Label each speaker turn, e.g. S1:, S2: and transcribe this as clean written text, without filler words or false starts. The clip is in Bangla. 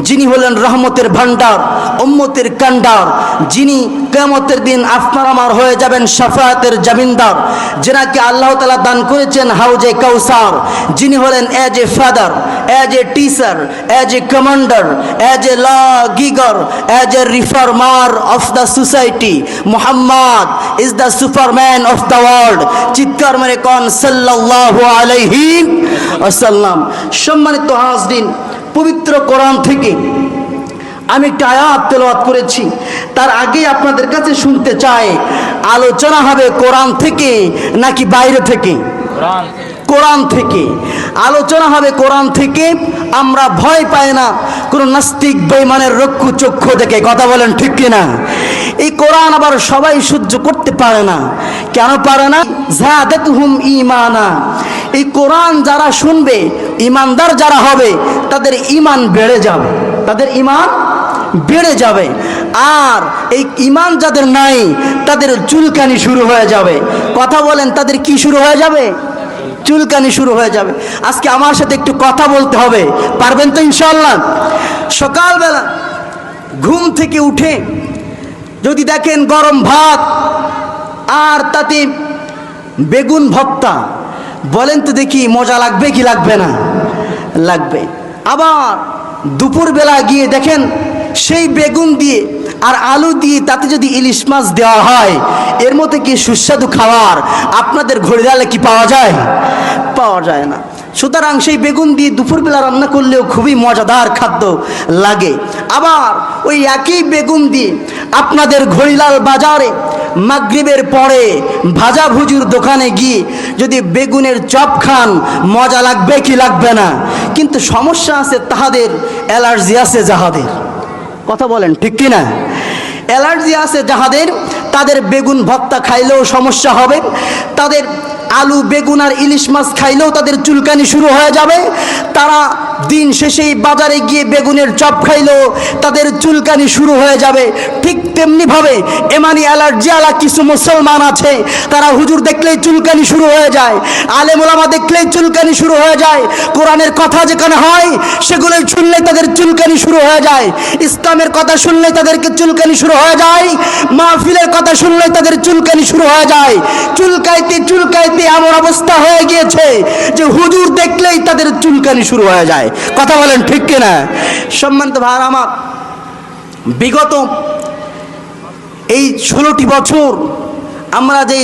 S1: যিনি হলেন রহমতের ভান্ডার, উম্মতের কান্ডার, যিনি কিয়ামতের দিন আপনার আমার হয়ে যাবেন শাফায়াতের জামিনদার, যেনাকে আল্লাহ তাআলা দান করেছেন হাউজে কাউসার, যিনি হলেন as a father, as a teacher, as a commander, as a law giver, as a reformer of the society, Muhammad is the superman of the world. চিৎকার মেরে কোন সাল্লাল্লাহু আলাইহি ওয়াসাল্লাম। সম্মানিত হাজরিন, পবিত্র কোরআন থেকে আমি একটা আয়াত তেলাওয়াত করেছি, তার আগে আপনাদের কাছে শুনতে চাই, আলোচনা হবে কোরআন থেকে নাকি বাইরে থেকে? কোরআন থেকে আলোচনা হবে, কোরআন থেকে। আমরা ভয় পাই না কোন নাস্তিক বেঈমানের রক্ষু চক্ষু দেখে, কথা বলেন ঠিক কিনা? এই কোরআন আবার সবাই সহ্য করতে পারে না। কেন পারে না? যাদাতুহুম ঈমানা। এই কোরআন যারা শুনবে, ঈমানদার যারা হবে, তাদের ঈমান বেড়ে যাবে, তাদের ঈমান বেড়ে যাবে। আর এই ঈমান যাদের নাই, তাদের চুলকানি শুরু হয়ে যাবে। কথা বলেন, তাদের কি শুরু হয়ে যাবে? চুলকানি শুরু হয়ে যাবে। আজকে আমার সাথে একটু কথা বলতে হবে, পারবেন তো ইনশাআল্লাহ? সকালবেলা ঘুম থেকে উঠে যদি দেখেন গরম ভাত আর তাতে বেগুন ভর্তা, বলেন তো দেখি মজা লাগবে কি লাগবে না? লাগবে। আবার দুপুরবেলা গিয়ে দেখেন সেই বেগুন দিয়ে আর আলু দিয়ে তাতে যদি ইলিশ মাছ দেওয়া হয়, এর মধ্যে কি সুস্বাদু খাবার আপনাদের ঘড়িয়ালে কি পাওয়া যায়? পাওয়া যায় না। সুতরাং সেই বেগুন দিয়ে দুপুরবেলা রান্না করলেও খুবই মজাদার খাদ্য লাগে। আবার ওই একই বেগুন দিয়ে আপনাদের ঘড়িলাল বাজারে মাগরিবের পরে ভাজা ভুজির দোকানে গিয়ে যদি বেগুনের চপ খান, মজা লাগবে কি লাগবে না? কিন্তু সমস্যা আছে তাহাদের, অ্যালার্জি আছে যাহাদের, কথা বলেন ঠিক কিনা? অ্যালার্জি আছে যাহাদের, তাদের বেগুন ভর্তা খাইলেও সমস্যা হবে, তাদের আলু বেগুন আর ইলিশ মাছ খাইলেও তাদের চুলকানি শুরু হয়ে যাবে। তারা দিন শেষে বাজারে গিয়ে বেগুনের চপ খাইলেও তাদের চুলকানি শুরু হয়ে যাবে। ঠিক তেমনিভাবে এমানি অ্যালার্জি আলা কিছু মুসলমান আছে, তারা হুজুর দেখলেই চুলকানি শুরু হয়ে যায়, আলেম ওলামা দেখলেই চুলকানি শুরু হয়ে যায়, কোরআনের কথা যেখানে হয় সেগুলো শুনলে তাদের চুলকানি শুরু হয়ে যায়, ইসলামের কথা শুনলে তাদেরকে চুলকানি শুরু হয়ে যায়, মাহফিলের কথা শুনলে তাদের চুলকানি শুরু হয়ে যায়। চুলকাইতে চুলকাইতে এমন অবস্থা হয়ে গিয়েছে যে হুজুর দেখলেই তাদের চুলকানি শুরু হয়ে যায়। কথা বলেন ঠিক কিনা? সম্মানিত ভাইরা আমার, বিগত এই 16টি বছর আমরা যে